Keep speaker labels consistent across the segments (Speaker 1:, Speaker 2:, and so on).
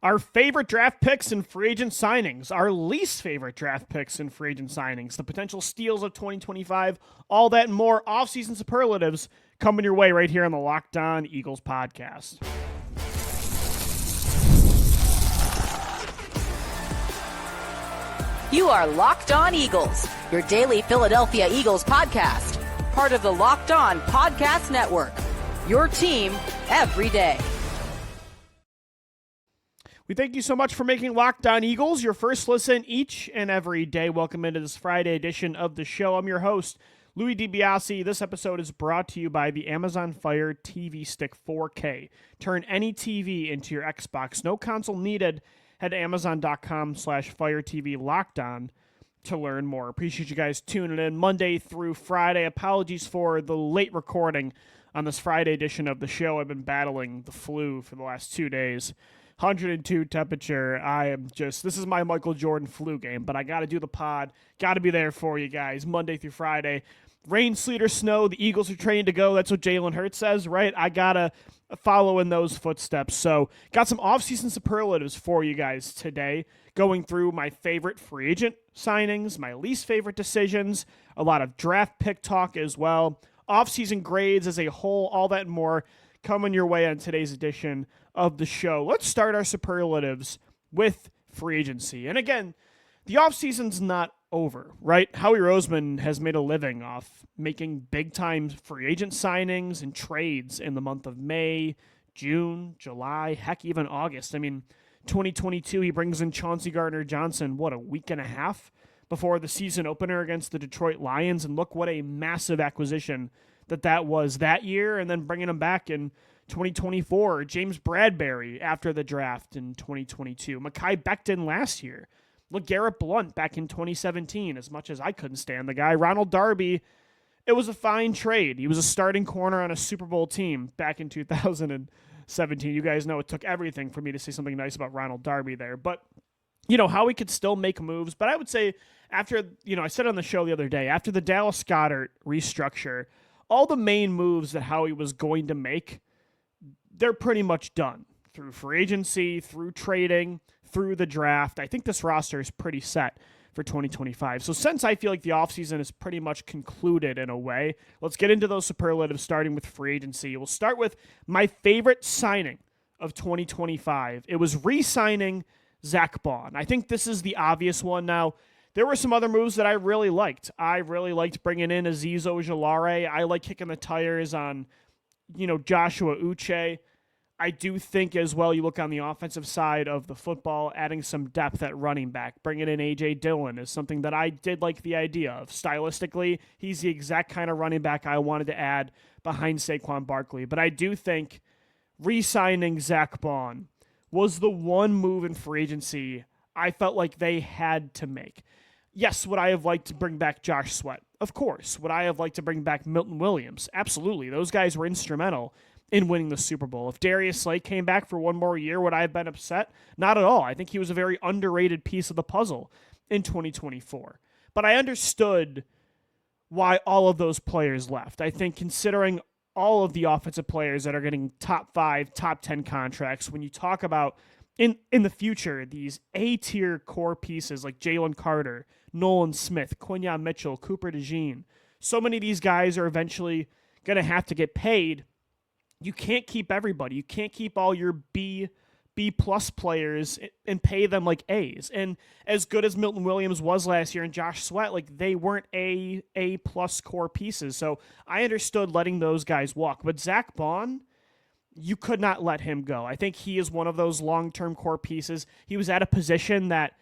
Speaker 1: Our favorite draft picks and free agent signings, our least favorite draft picks and free agent signings, the potential steals of 2025, all that and more offseason superlatives coming your way right here on the Locked On Eagles podcast.
Speaker 2: You are Locked On Eagles, your daily Philadelphia Eagles podcast, part of the Locked On Podcast Network, your team every day.
Speaker 1: We thank you so much for making Locked On Eagles your first listen each and every day. Welcome into this Friday edition of the show. I'm your host, Louie DiBiase. This episode is brought to you by the Amazon Fire TV Stick 4K. Turn any TV into your Xbox. No console needed. Head to Amazon.com/Fire TV Locked On to learn more. Appreciate you guys tuning in Monday through Friday. Apologies for the late recording on this Friday edition of the show. I've been battling the flu for the last 2 days. 102 temperature. This is my Michael Jordan flu game, but I got to do the pod. Got to be there for you guys Monday through Friday. Rain, sleet, or snow, the Eagles are trained to go. That's what Jalen Hurts says, right? I got to follow in those footsteps. So got some offseason superlatives for you guys today, going through my favorite free agent signings, my least favorite decisions, a lot of draft pick talk as well, offseason grades as a whole, all that and more coming your way on today's edition of the show. Let's start our superlatives with free agency. And again, the offseason's not over, right? Howie Roseman has made a living off making big-time free agent signings and trades in the month of May, June, July, heck, even August. I mean, 2022, he brings in Chauncey Gardner-Johnson, a week and a half before the season opener against the Detroit Lions, and look what a massive acquisition that was that year, and then bringing him back in 2024, James Bradbury after the draft in 2022, Mekhi Becton last year, LeGarrette Blount back in 2017, as much as I couldn't stand the guy, Ronald Darby, it was a fine trade. He was a starting corner on a Super Bowl team back in 2017. You guys know it took everything for me to say something nice about Ronald Darby there, but Howie could still make moves, but I would say after, I said on the show the other day, after the Dallas Goedert restructure, all the main moves that Howie was going to make, they're pretty much done through free agency, through trading, through the draft. I think this roster is pretty set for 2025. So since I feel like the offseason is pretty much concluded in a way, let's get into those superlatives starting with free agency. We'll start with my favorite signing of 2025. It was re-signing Zack Baun. I think this is the obvious one now. There were some other moves that I really liked. I really liked bringing in Azeez Ojulari. I like kicking the tires on, Joshua Uche. I do think as well, you look on the offensive side of the football, adding some depth at running back, bringing in A.J. Dillon is something that I did like the idea of. Stylistically, he's the exact kind of running back I wanted to add behind Saquon Barkley. But I do think re-signing Zack Baun was the one move in free agency I felt like they had to make. Yes, would I have liked to bring back Josh Sweat? Of course. Would I have liked to bring back Milton Williams? Absolutely. Those guys were instrumental in winning the Super Bowl. If Darius Slay came back for one more year, would I have been upset? Not at all. I think he was a very underrated piece of the puzzle in 2024. But I understood why all of those players left. I think considering all of the offensive players that are getting top 5, top 10 contracts, when you talk about in the future, these A-tier core pieces like Jalen Carter, Nolan Smith, Quinyon Mitchell, Cooper DeJean, so many of these guys are eventually going to have to get paid. You can't keep everybody. You can't keep all your B-plus players and pay them like A's. And as good as Milton Williams was last year and Josh Sweat, they weren't A-plus core pieces. So I understood letting those guys walk. But Zack Baun, you could not let him go. I think he is one of those long-term core pieces. He was at a position that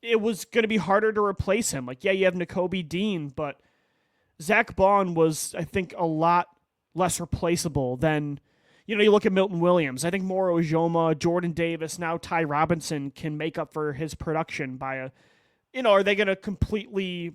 Speaker 1: it was going to be harder to replace him. You have Nakobe Dean, but Zack Baun was, I think, a lot less replaceable than, you look at Milton Williams. I think Moro Ujoma, Jordan Davis, now Ty Robinson can make up for his production by are they going to completely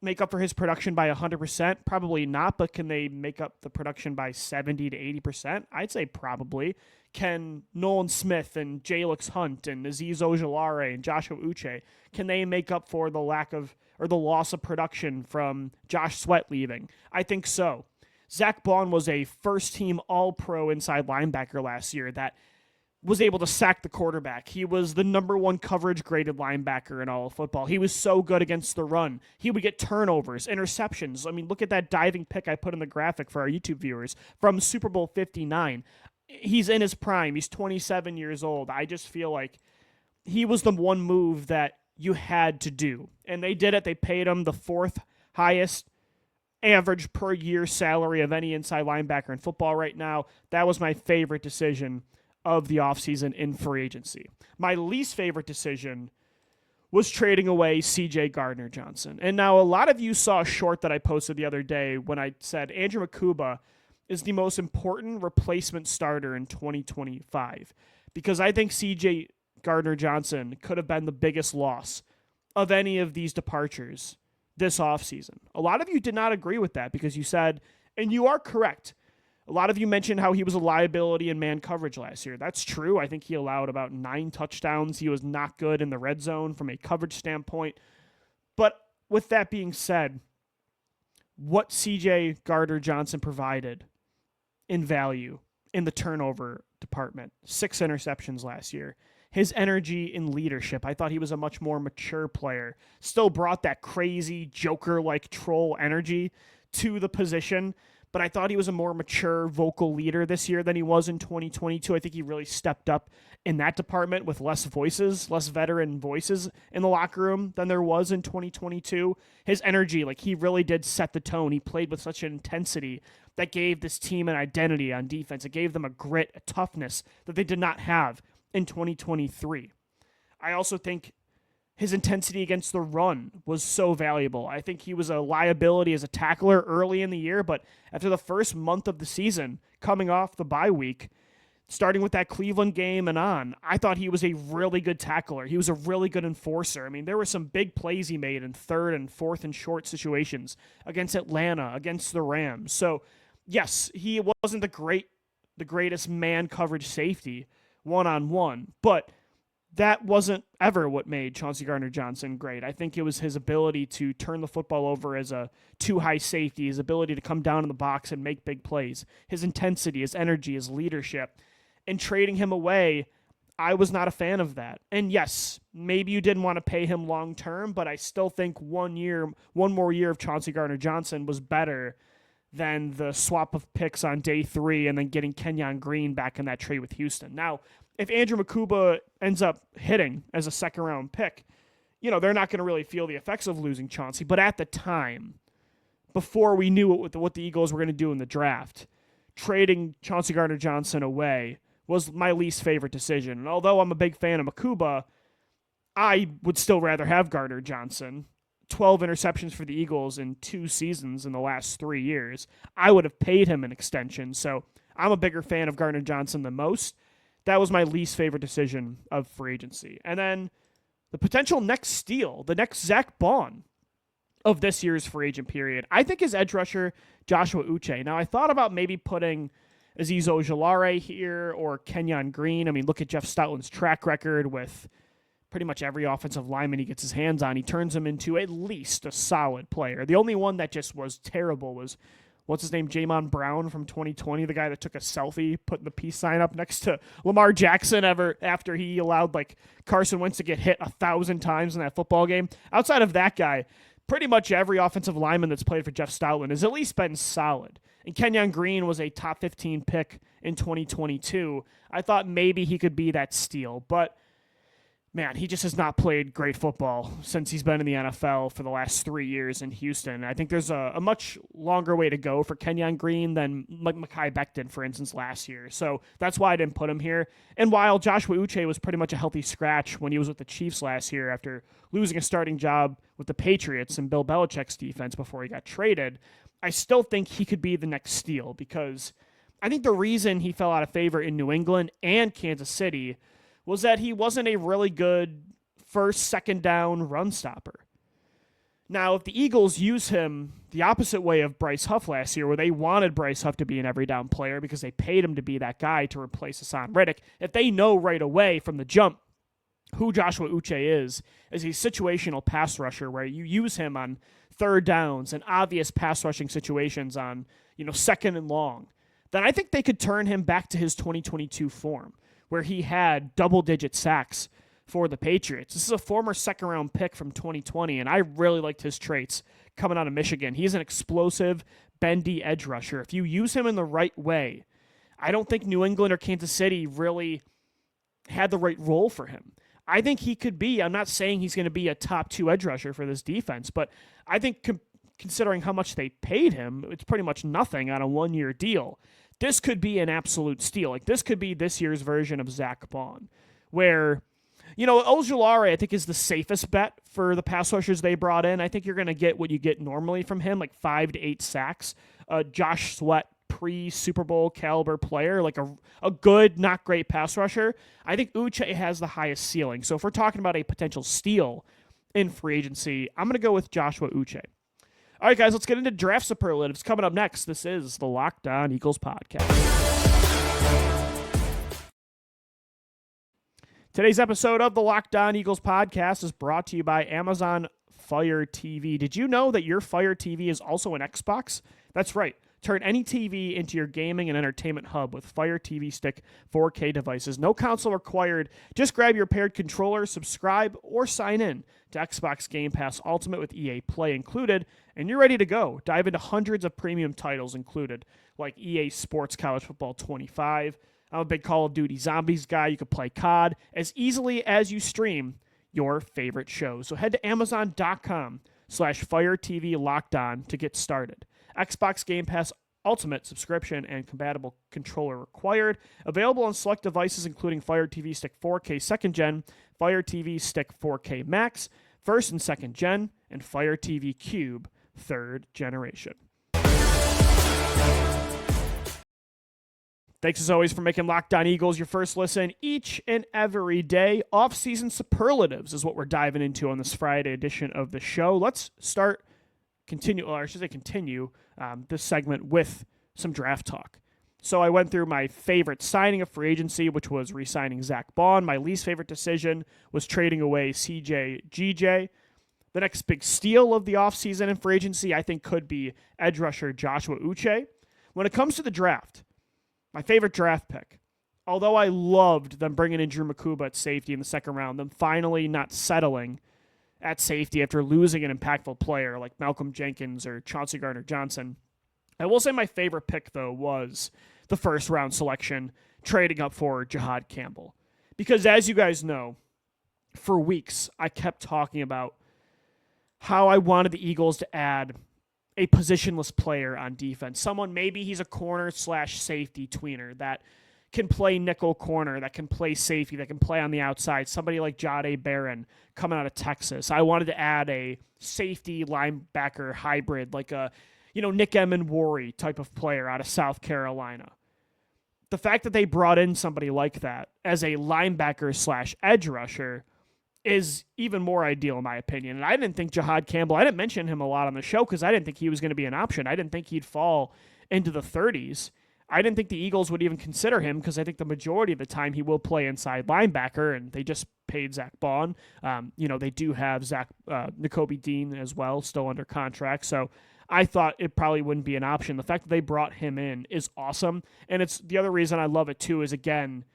Speaker 1: make up for his production by 100%? Probably not, but can they make up the production by 70 to 80%? I'd say probably. Can Nolan Smith and Jalix Hunt and Azeez Ojulari and Joshua Uche, can they make up for the lack of or the loss of production from Josh Sweat leaving? I think so. Zack Baun was a first-team All-Pro inside linebacker last year that was able to sack the quarterback. He was the number one coverage graded linebacker in all of football. He was so good against the run. He would get turnovers, interceptions. I mean, look at that diving pick I put in the graphic for our YouTube viewers from Super Bowl 59. He's in his prime. He's 27 years old. I just feel like he was the one move that you had to do. And they did it. They paid him the fourth highest average per year salary of any inside linebacker in football right now. That was my favorite decision of the offseason in free agency. My least favorite decision was trading away C.J. Gardner-Johnson. And now a lot of you saw a short that I posted the other day when I said Andrew Makuba is the most important replacement starter in 2025 because I think C.J. Gardner-Johnson could have been the biggest loss of any of these departures this offseason. A lot of you did not agree with that because you said, and you are correct, a lot of you mentioned how he was a liability in man coverage last year. That's true. I think he allowed about 9 touchdowns. He was not good in the red zone from a coverage standpoint. But with that being said, what C.J. Gardner-Johnson provided in value in the turnover department, 6 interceptions last year. His energy and leadership, I thought he was a much more mature player. Still brought that crazy Joker-like troll energy to the position, but I thought he was a more mature vocal leader this year than he was in 2022. I think he really stepped up in that department with less voices, less veteran voices in the locker room than there was in 2022. His energy, like he really did set the tone. He played with such an intensity that gave this team an identity on defense. It gave them a grit, a toughness that they did not have in 2023. I also think his intensity against the run was so valuable. I think he was a liability as a tackler early in the year, but after the first month of the season, coming off the bye week, starting with that Cleveland game and on, I thought he was a really good tackler. He was a really good enforcer. I mean, there were some big plays he made in 3rd and 4th and short situations against Atlanta, against the Rams. So, yes, he wasn't the greatest man coverage safety one-on-one, but that wasn't ever what made Chauncey Gardner-Johnson great. I think it was his ability to turn the football over as a too-high safety, his ability to come down in the box and make big plays, his intensity, his energy, his leadership. And trading him away, I was not a fan of that. And yes, maybe you didn't want to pay him long-term, but I still think one more year of Chauncey Gardner-Johnson was better than the swap of picks on day 3 and then getting Kenyon Green back in that trade with Houston. Now, if Andrew Makuba ends up hitting as a second-round pick, they're not going to really feel the effects of losing Chauncey. But at the time, before we knew what the Eagles were going to do in the draft, trading Chauncey Gardner-Johnson away was my least favorite decision. And although I'm a big fan of Makuba, I would still rather have Gardner-Johnson. 12 interceptions for the Eagles in 2 seasons in the last 3 years. I would have paid him an extension. So I'm a bigger fan of Gardner-Johnson than most. That was my least favorite decision of free agency. And then the potential next steal, the next Zack Baun of this year's free agent period, I think is edge rusher Joshua Uche. Now, I thought about maybe putting Azeez Ojulari here or Kenyon Green. I mean, look at Jeff Stoutland's track record with pretty much every offensive lineman he gets his hands on. He turns him into at least a solid player. The only one that just was terrible was, what's his name, Jamon Brown from 2020, the guy that took a selfie, putting the peace sign up next to Lamar Jackson after he allowed Carson Wentz to get hit 1,000 times in that football game. Outside of that guy, pretty much every offensive lineman that's played for Jeff Stoutland has at least been solid. And Kenyon Green was a top 15 pick in 2022. I thought maybe he could be that steal, but man, he just has not played great football since he's been in the NFL for the last 3 years in Houston. I think there's a much longer way to go for Kenyon Green than Mekhi Becton, for instance, last year. So that's why I didn't put him here. And while Joshua Uche was pretty much a healthy scratch when he was with the Chiefs last year after losing a starting job with the Patriots and Bill Belichick's defense before he got traded, I still think he could be the next steal because I think the reason he fell out of favor in New England and Kansas City was that he wasn't a really good first, second down run stopper. Now, if the Eagles use him the opposite way of Bryce Huff last year, where they wanted Bryce Huff to be an every down player because they paid him to be that guy to replace Hassan Reddick, if they know right away from the jump who Joshua Uche is a situational pass rusher where you use him on third downs and obvious pass rushing situations on, second and long, then I think they could turn him back to his 2022 form, where he had double-digit sacks for the Patriots. This is a former second-round pick from 2020, and I really liked his traits coming out of Michigan. He's an explosive, bendy edge rusher. If you use him in the right way, I don't think New England or Kansas City really had the right role for him. I think he could be, I'm not saying he's going to be a top 2 edge rusher for this defense, but I think considering how much they paid him, it's pretty much nothing on a 1-year deal. This could be an absolute steal. Like, this could be this year's version of Zack Baun, where, Ojulari, I think, is the safest bet for the pass rushers they brought in. I think you're going to get what you get normally from him, like 5 to 8 sacks. Josh Sweat, pre-Super Bowl caliber player, like a good, not great pass rusher. I think Uche has the highest ceiling. So if we're talking about a potential steal in free agency, I'm going to go with Joshua Uche. All right, guys, let's get into draft superlatives. Coming up next, this is the Locked On Eagles podcast. Today's episode of the Locked On Eagles podcast is brought to you by Amazon Fire TV. Did you know that your Fire TV is also an Xbox? That's right. Turn any TV into your gaming and entertainment hub with Fire TV Stick 4K devices. No console required. Just grab your paired controller, subscribe, or sign in to Xbox Game Pass Ultimate with EA Play included, and you're ready to go. Dive into hundreds of premium titles included, like EA Sports College Football 25. I'm a big Call of Duty Zombies guy. You can play COD as easily as you stream your favorite shows. So head to Amazon.com/Fire TV Locked On to get started. Xbox Game Pass Ultimate subscription and compatible controller required. Available on select devices including Fire TV Stick 4K 2nd Gen, Fire TV Stick 4K Max, 1st and 2nd Gen, and Fire TV Cube 3rd Generation. Thanks as always for making Locked On Eagles your first listen each and every day. Off-season superlatives is what we're diving into on this Friday edition of the show. Let's continue this segment with some draft talk. So I went through my favorite signing of free agency, which was re-signing Zack Baun. My least favorite decision was trading away CJ GJ. The next big steal of the offseason and free agency, I think, could be edge rusher Joshua Uche. When it comes to the draft, my favorite draft pick, although I loved them bringing in Drew Makuba at safety in the second round, them finally not settling at safety after losing an impactful player like Malcolm Jenkins or Chauncey Gardner-Johnson. I will say my favorite pick, though, was the first round selection, trading up for Jahad Campbell. Because as you guys know, for weeks, I kept talking about how I wanted the Eagles to add a positionless player on defense. Someone, maybe he's a corner/safety tweener that can play nickel corner, that can play safety, that can play on the outside. Somebody like Jahdae Barron coming out of Texas. I wanted to add a safety linebacker hybrid, like a Nick Emenwari type of player out of South Carolina. The fact that they brought in somebody like that as a linebacker/edge rusher is even more ideal in my opinion. And I didn't think Jahad Campbell, I didn't mention him a lot on the show because I didn't think he was going to be an option. I didn't think he'd fall into the 30s. I didn't think the Eagles would even consider him because I think the majority of the time he will play inside linebacker, and they just paid Zack Baun. They do have Nakobe Dean as well, still under contract. So I thought it probably wouldn't be an option. The fact that they brought him in is awesome. And it's the other reason I love it too is, again,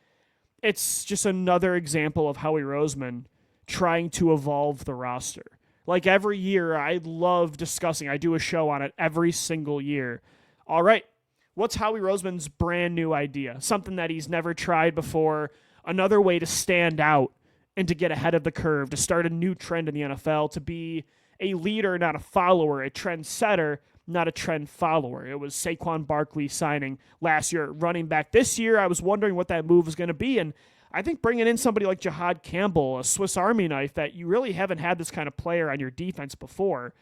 Speaker 1: it's just another example of Howie Roseman trying to evolve the roster. Like every year, I love discussing. I do a show on it every single year. All right, what's Howie Roseman's brand new idea? Something that he's never tried before, another way to stand out and to get ahead of the curve, to start a new trend in the NFL, to be a leader, not a follower, a trend setter, not a trend follower. It was Saquon Barkley signing last year, running back. This year, I was wondering what that move was going to be, and I think bringing in somebody like Jahad Campbell, a Swiss Army knife, that you really haven't had this kind of player on your defense before.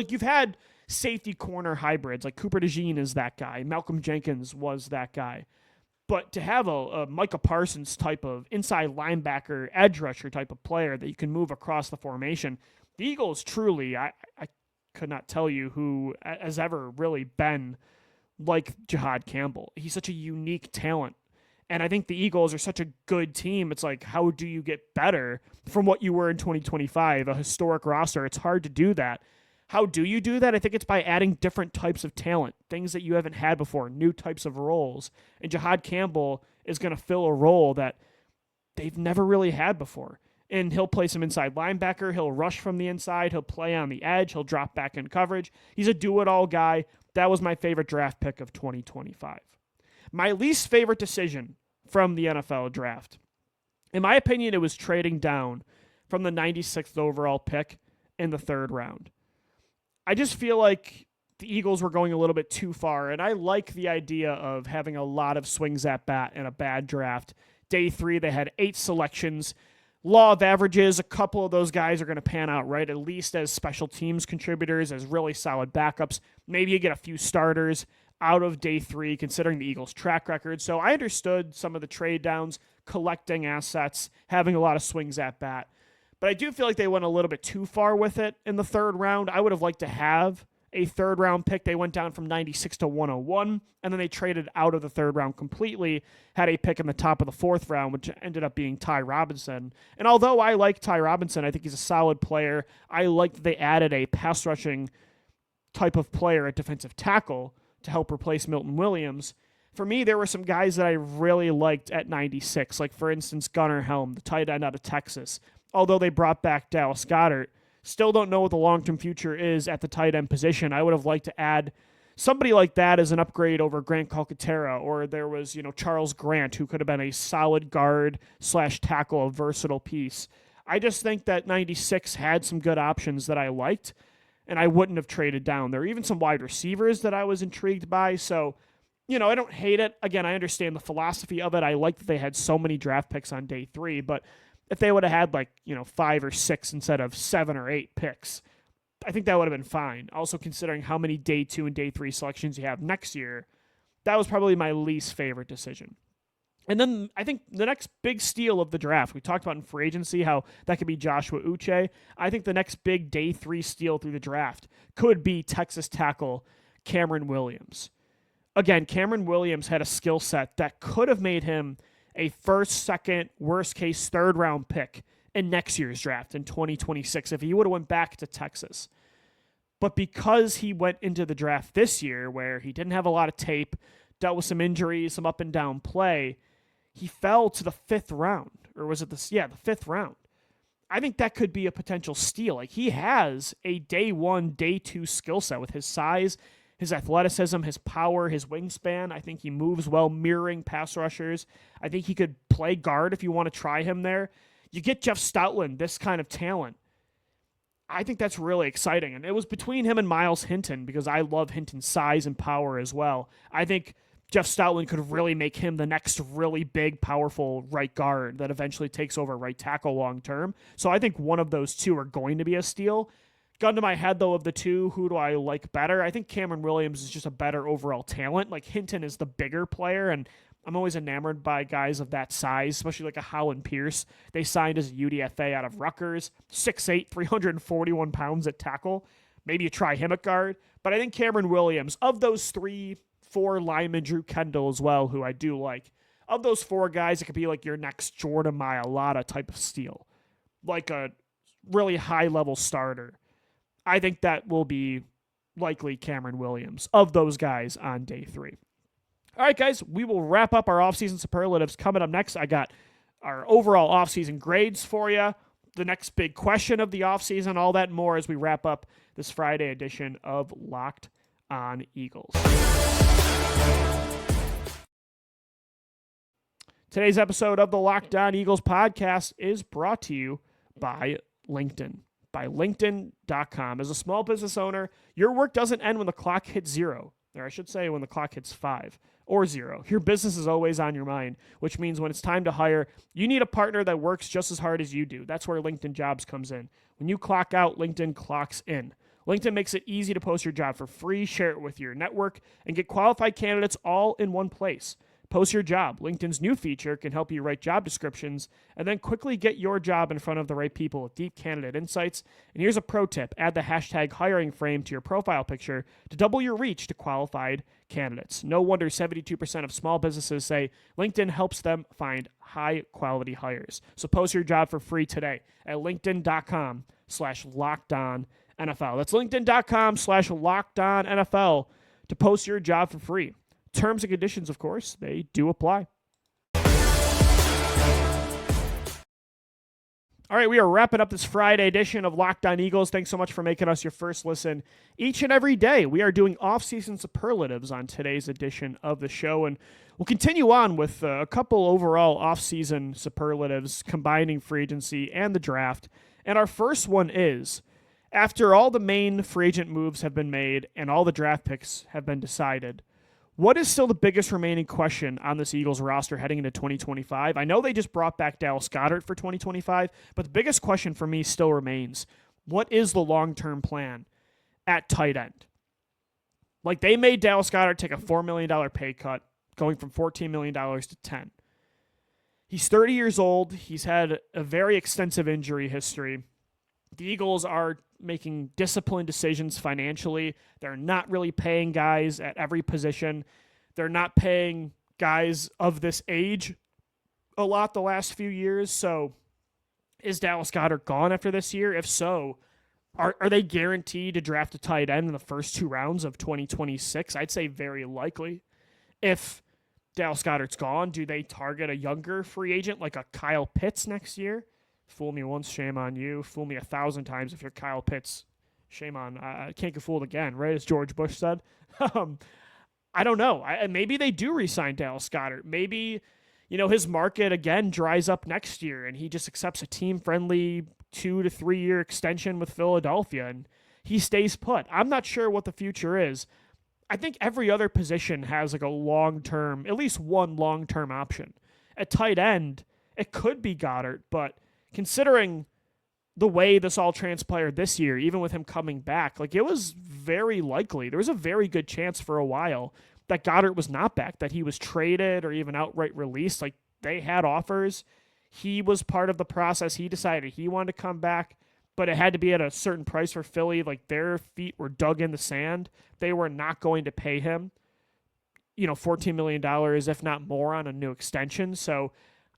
Speaker 1: You've had safety corner hybrids, like Cooper DeJean is that guy. Malcolm Jenkins was that guy. But to have a Micah Parsons type of inside linebacker, edge rusher type of player that you can move across the formation, the Eagles truly, I could not tell you who has ever really been like Jahad Campbell. He's such a unique talent. And I think the Eagles are such a good team. It's like, how do you get better from what you were in 2025, a historic roster? It's hard to do that. How do you do that? I think it's by adding different types of talent, things that you haven't had before, new types of roles. And Jahad Campbell is going to fill a role that they've never really had before. And he'll play some inside linebacker. He'll rush from the inside. He'll play on the edge. He'll drop back in coverage. He's a do-it-all guy. That was my favorite draft pick of 2025. My least favorite decision from the NFL draft. In my opinion, it was trading down from the 96th overall pick in the third round. I just feel like the Eagles were going a little bit too far, and I like the idea of having a lot of swings at bat in a bad draft. Day 3, they had 8 selections. Law of averages, a couple of those guys are going to pan out, right? At least as special teams contributors, as really solid backups. Maybe you get a few starters out of day 3, considering the Eagles' track record. So I understood some of the trade downs, collecting assets, having a lot of swings at bat. But I do feel like they went a little bit too far with it in the third round. I would have liked to have a third-round pick. They went down from 96 to 101, and then they traded out of the third round completely, had a pick in the top of the fourth round, which ended up being Ty Robinson. And although I like Ty Robinson, I think he's a solid player. I like that they added a pass-rushing type of player at defensive tackle to help replace Milton Williams. For me, there were some guys that I really liked at 96, like, for instance, Gunnar Helm, the tight end out of Texas. Although they brought back Dallas Goedert, still don't know what the long-term future is at the tight end position. I would have liked to add somebody like that as an upgrade over Grant Calcaterra, or there was, Charles Grant, who could have been a solid guard/tackle, a versatile piece. I just think that 96 had some good options that I liked, and I wouldn't have traded down. There were even some wide receivers that I was intrigued by, so, I don't hate it. Again, I understand the philosophy of it. I like that they had so many draft picks on day 3, but if they would have had 5 or 6 instead of 7 or 8 picks, I think that would have been fine. Also, considering how many day 2 and day 3 selections you have next year, that was probably my least favorite decision. And then I think the next big steal of the draft, we talked about in free agency how that could be Joshua Uche. I think the next big day 3 steal through the draft could be Texas tackle Cameron Williams. Again, Cameron Williams had a skill set that could have made him a first, second, worst case, third round pick in next year's draft in 2026 if he would have went back to Texas. But because he went into the draft this year where he didn't have a lot of tape, dealt with some injuries, some up and down play, he fell to the 5th round. Or was it the 5th round? I think that could be a potential steal. He has a day 1, day 2 skill set with his size, his athleticism, his power, his wingspan. I think he moves well, mirroring pass rushers. I think he could play guard if you want to try him there. You get Jeff Stoutland, this kind of talent. I think that's really exciting. And it was between him and Miles Hinton because I love Hinton's size and power as well. I think Jeff Stoutland could really make him the next really big, powerful right guard that eventually takes over right tackle long term. So I think one of those two are going to be a steal. Gun to my head, though, of the two, who do I like better? I think Cameron Williams is just a better overall talent. Hinton is the bigger player, and I'm always enamored by guys of that size, especially like a Howland Pierce. They signed as a UDFA out of Rutgers, 6'8", 341 pounds at tackle. Maybe you try him at guard. But I think Cameron Williams, of those 3-4 linemen, Drew Kendall as well, who I do like, of those 4 guys, it could be like your next Jordan Mailata type of steal, like a really high-level starter. I think that will be likely Cameron Williams of those guys on day 3. All right, guys, we will wrap up our offseason superlatives. Coming up next, I got our overall offseason grades for you, the next big question of the offseason, all that and more as we wrap up this Friday edition of Locked on Eagles. Today's episode of the Locked on Eagles podcast is brought to you by LinkedIn. By LinkedIn.com. As a small business owner, your work doesn't end when the clock hits 0. Or I should say when the clock hits 5 or 0. Your business is always on your mind, which means when it's time to hire, you need a partner that works just as hard as you do. That's where LinkedIn Jobs comes in. When you clock out, LinkedIn clocks in. LinkedIn makes it easy to post your job for free, share it with your network, and get qualified candidates all in one place. Post your job. LinkedIn's new feature can help you write job descriptions and then quickly get your job in front of the right people with deep candidate insights. And here's a pro tip. Add the hashtag hiring frame to your profile picture to double your reach to qualified candidates. No wonder 72% of small businesses say LinkedIn helps them find high-quality hires. So post your job for free today at linkedin.com/lockedonnfl. That's linkedin.com/lockedonnfl to post your job for free. Terms and conditions, of course, they do apply. All right, we are wrapping up this Friday edition of Locked On Eagles. Thanks so much for making us your first listen each and every day. We are doing off-season superlatives on today's edition of the show, and we'll continue on with a couple overall off-season superlatives combining free agency and the draft. And our first one is, after all the main free agent moves have been made and all the draft picks have been decided, what is still the biggest remaining question on this Eagles roster heading into 2025? I know they just brought back Dallas Goedert for 2025, but the biggest question for me still remains, what is the long-term plan at tight end? Like, they made Dallas Goedert take a $4 million pay cut, going from $14 million to $10 million. He's 30 years old. He's had a very extensive injury history. The Eagles are making disciplined decisions financially. They're not really paying guys at every position. They're not paying guys of this age a lot the last few years. So is Dallas Goedert gone after this year? If so, are they guaranteed to draft a tight end in the first 2 rounds of 2026? I'd say very likely. If Dallas Goedert's gone, do they target a younger free agent like a Kyle Pitts next year? Fool me once, shame on you. Fool me 1,000 times if you're Kyle Pitts. Shame on. I can't get fooled again, right? As George Bush said. I don't know. Maybe they do re-sign Dallas Goedert. Maybe, his market again dries up next year and he just accepts a team-friendly 2 to 3 year extension with Philadelphia and he stays put. I'm not sure what the future is. I think every other position has like a long-term, at least one long-term option. At tight end, it could be Goedert, but considering the way this all transpired this year, even with him coming back, like it was very likely, there was a very good chance for a while that Goedert was not back, that he was traded or even outright released. Like they had offers. He was part of the process. He decided he wanted to come back, but it had to be at a certain price for Philly. Like their feet were dug in the sand. They were not going to pay him, $14 million, if not more, on a new extension. So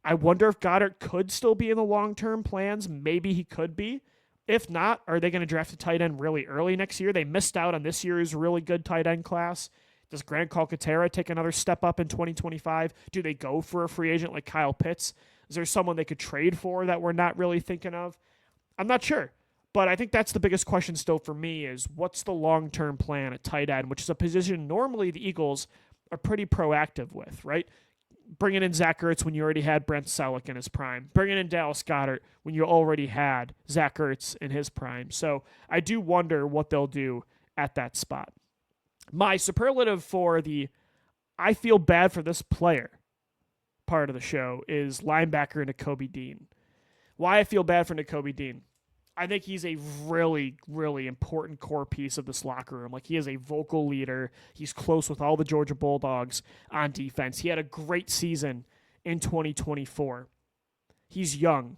Speaker 1: I wonder if Goedert could still be in the long-term plans. Maybe he could be. If not, are they going to draft a tight end really early next year? They missed out on this year's really good tight end class. Does Grant Calcaterra take another step up in 2025? Do they go for a free agent like Kyle Pitts? Is there someone they could trade for that we're not really thinking of? I'm not sure. But I think that's the biggest question still for me is what's the long-term plan at tight end, which is a position normally the Eagles are pretty proactive with, right? Bringing in Zach Ertz when you already had Brent Selleck in his prime. Bringing in Dallas Goedert when you already had Zach Ertz in his prime. So I do wonder what they'll do at that spot. My superlative for the I feel bad for this player part of the show is linebacker Nakobe Dean. Why I feel bad for Nakobe Dean? I think he's a really, really important core piece of this locker room. Like, he is a vocal leader. He's close with all the Georgia Bulldogs on defense. He had a great season in 2024. He's young.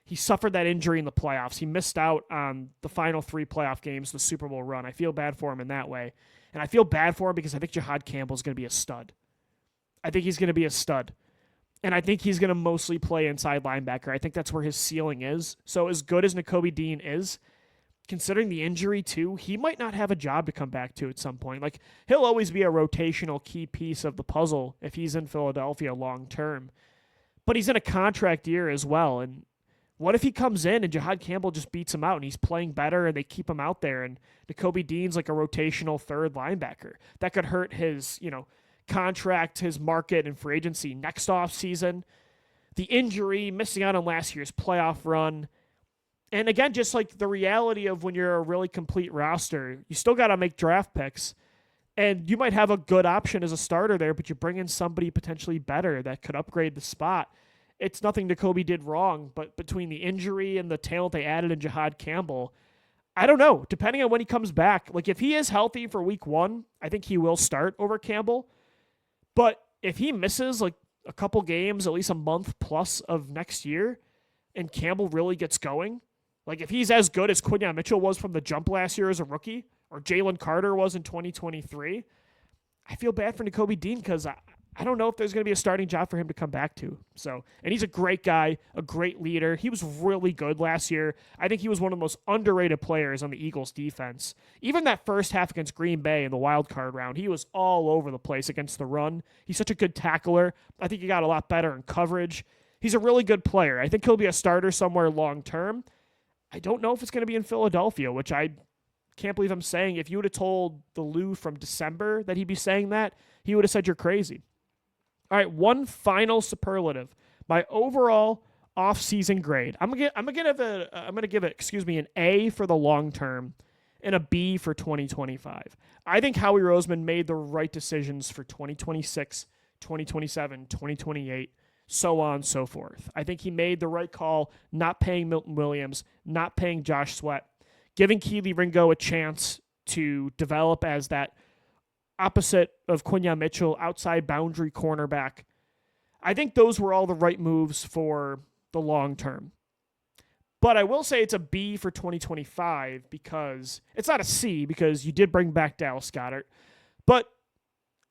Speaker 1: He suffered that injury in the playoffs. He missed out on the final 3 playoff games, the Super Bowl run. I feel bad for him in that way. And I feel bad for him because I think Jihad Campbell is going to be a stud. I think he's going to be a stud. And I think he's going to mostly play inside linebacker. I think that's where his ceiling is. So as good as Nakobe Dean is, considering the injury too, he might not have a job to come back to at some point. Like, he'll always be a rotational key piece of the puzzle if he's in Philadelphia long term. But he's in a contract year as well. And what if he comes in and Jihad Campbell just beats him out and he's playing better and they keep him out there and Nakobe Dean's like a rotational third linebacker? That could hurt his, contract, his market, and free agency next offseason. The injury, missing out on last year's playoff run. And again, just like the reality of when you're a really complete roster, you still got to make draft picks. And you might have a good option as a starter there, but you bring in somebody potentially better that could upgrade the spot. It's nothing Nakobe did wrong, but between the injury and the talent they added in Jihad Campbell, I don't know. Depending on when he comes back, like if he is healthy for week 1, I think he will start over Campbell. But if he misses like a couple games, at least a month plus of next year, and Campbell really gets going, like if he's as good as Quinyon Mitchell was from the jump last year as a rookie, or Jalen Carter was in 2023, I feel bad for Nakobe Dean because I don't know if there's going to be a starting job for him to come back to. So, and he's a great guy, a great leader. He was really good last year. I think he was one of the most underrated players on the Eagles defense. Even that first half against Green Bay in the wild card round, he was all over the place against the run. He's such a good tackler. I think he got a lot better in coverage. He's a really good player. I think he'll be a starter somewhere long term. I don't know if it's going to be in Philadelphia, which I can't believe I'm saying. If you would have told the Lou from December that he'd be saying that, he would have said you're crazy. All right, one final superlative. My overall off-season grade. I'm gonna give it an A for the long term and a B for 2025. I think Howie Roseman made the right decisions for 2026, 2027, 2028, so on and so forth. I think he made the right call not paying Milton Williams, not paying Josh Sweat, giving Keely Ringo a chance to develop as that opposite of Quinyon Mitchell, outside boundary cornerback. I think those were all the right moves for the long term. But I will say it's a B for 2025 because it's not a C because you did bring back Dallas Goedert. But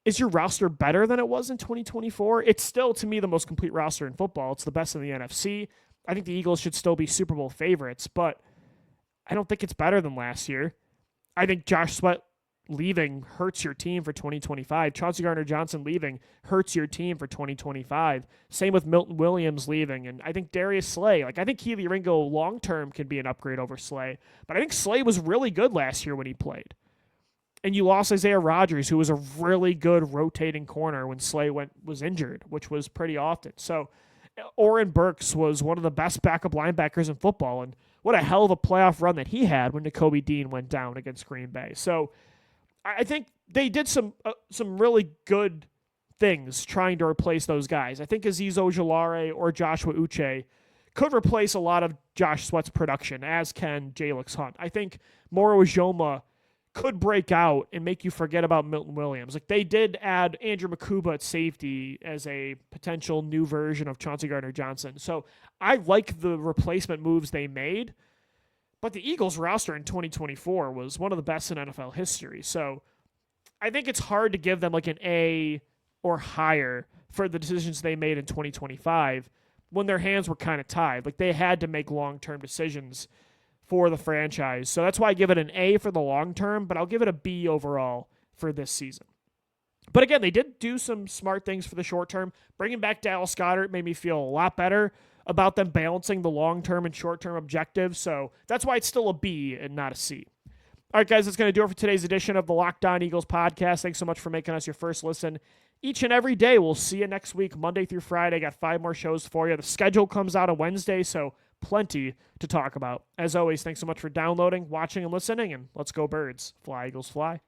Speaker 1: is your roster better than it was in 2024? It's still, to me, the most complete roster in football. It's the best in the NFC. I think the Eagles should still be Super Bowl favorites, but I don't think it's better than last year. I think Josh Sweat leaving hurts your team for 2025. Chauncey Gardner-Johnson leaving hurts your team for 2025. Same with Milton Williams leaving, and I think Darius Slay. I think Keely Ringo long-term can be an upgrade over Slay, but I think Slay was really good last year when he played. And you lost Isaiah Rodgers, who was a really good rotating corner when Slay was injured, which was pretty often. So Oren Burks was one of the best backup linebackers in football, and what a hell of a playoff run that he had when Nakobe Dean went down against Green Bay. So I think they did some really good things trying to replace those guys. I think Azeez Ojulari or Joshua Uche could replace a lot of Josh Sweat's production, as can Jalix Hunt. I think Moro Ujoma could break out and make you forget about Milton Williams. They did add Andrew Makuba at safety as a potential new version of Chauncey Gardner-Johnson. So I like the replacement moves they made, but the Eagles roster in 2024 was one of the best in NFL history. So I think it's hard to give them an A or higher for the decisions they made in 2025 when their hands were kind of tied. They had to make long-term decisions for the franchise. So that's why I give it an A for the long term, but I'll give it a B overall for this season. But again, they did do some smart things for the short term. Bringing back Dallas Goedert made me feel a lot better about them balancing the long-term and short-term objectives. So that's why it's still a B and not a C. All right, guys, that's going to do it for today's edition of the Locked On Eagles podcast. Thanks so much for making us your first listen each and every day. We'll see you next week, Monday through Friday. Got 5 more shows for you. The schedule comes out on Wednesday, so plenty to talk about. As always, thanks so much for downloading, watching, and listening, and let's go Birds. Fly, Eagles, fly.